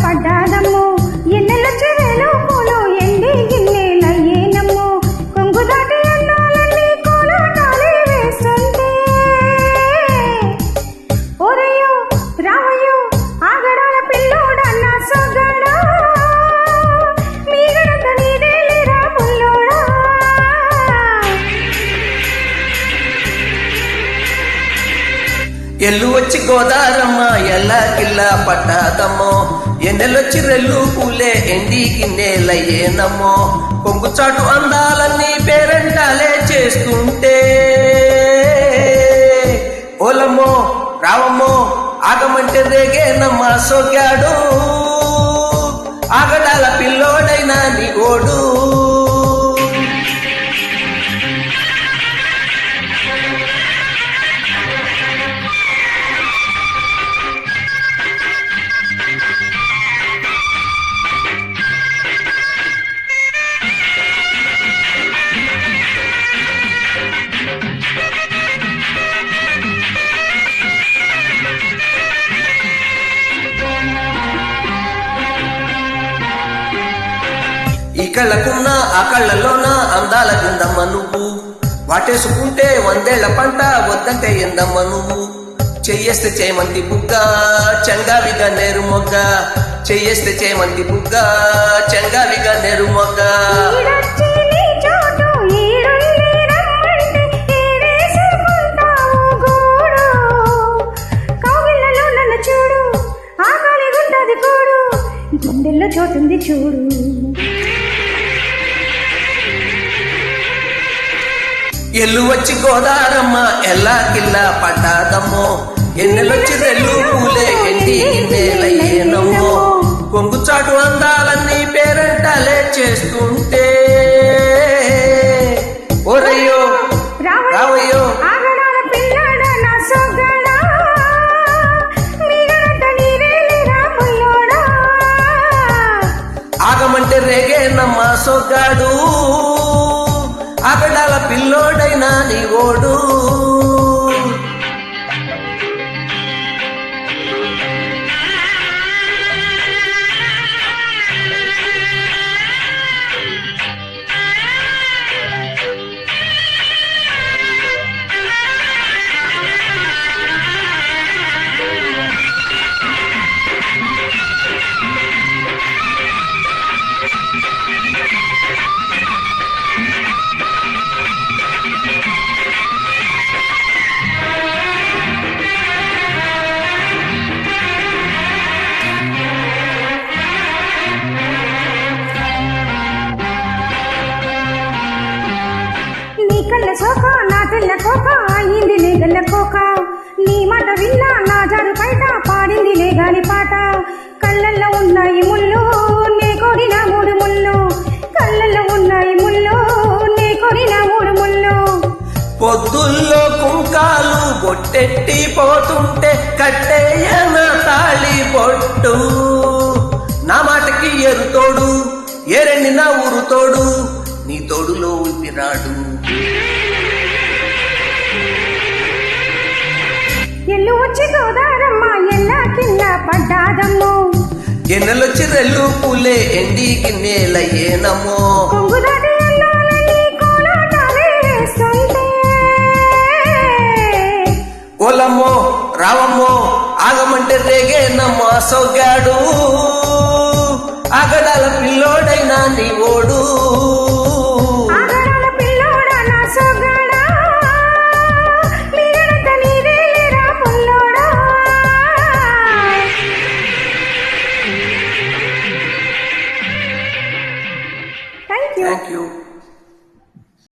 పడ్డాదమ్ము ఎన్నెలొచ్చి వేలు పూలు ఎండి గిన్నెలయ్యేనమ్ము కొంగు దాటి అన్నాలన్నీ కోలాటాలే వేస్తుంటే ఓరయ్యో రావయ్యో ఆగడాల పిల్లోడన్న సొగడా మీగడంత నీదే లేరా పుల్లోడా ఎల్లు వచ్చి గోదారమ్మ ఎల్లా కిల్లా పట్టాదమ్మో ఎన్నెలొచ్చి రెల్లు పూలే ఎండి గిన్నెలయ్యేనమ్మో కొంగు చాటు అందాలన్నీ పేరంటాలే చేస్తుంటే ఓలమ్మో రావమ్మో ఆగమంటే రేగేనమ్మ సోగాడు ఆగడాల పిల్లోడైనా నీ ఓడు ఈ కళ్ళకున్న ఆ కళ్ళలోన అందాల గిందమ్మ నువ్వు వాటేసుకుంటే 100 ఏళ్ల పంట వద్దంటే ఎందమ్మ నువ్వు చెయ్యేస్తే చేమంతి బుగ్గ చెంగావిగా నేరు మొగ్గ చెయ్యేస్తే చేమంతి బుగ్గ చెంగావిగా నేరు మొగ్గ గుండెల్లో చోటుంది చూడు ఎల్లు వచ్చి గోదారమ్మ ఎల్లా కిల్లా పడ్డాదమ్మో ఎన్నెలొచ్చి రెల్లు పూలే ఎండి గిన్నెలయ్యేనమ్మో కొంగు చాటు అందాలన్నీ పేరంటాలే చేస్తుంటే ఓరయ్యో రావయ్యో ఆగమంటే రేగేనమ్మ సొగ్గాడు ఆగడాల పిల్లోడైనా నీ ఓడు కళ్ళ సోక నా తెల్ల కోక అయింది లేగల్ల కోక నీ మాట విన్నా నా జారు బయట పాడింది లేగాని పాట కళ్ళల్లో ఉన్నాయి ముళ్ళు నే కోరిన 3 ముళ్ళు కళ్ళల్లో ఉన్నాయి ముళ్ళు నే కోరిన 3 ముళ్ళు పొద్దుల్లో కుంకాలు బొట్టెట్టి పోతుంటే కట్టేయన తాళి పొట్టు నా మాటకి ఎరుతోడు ఎరండి నా ఊరు తోడు నీ తోడులో ఊపిరాడు ఎల్లు వచ్చి గోదారమ్మ ఎల్లా కిల్లా పడ్డాదమ్మో ఎన్నెలొచ్చి రెల్లు పూలే ఎండి గిన్నెలయ్యేనమ్మో కొంగు దాటి అన్నాలన్నీ కోలాటాలే వేస్తుంటే ఓలమ్మో రావమ్మో ఆగమంటే రేగేనమ్మ సొగ్గాడు ఆగడాల పిల్లోడైనా నీ ఓడు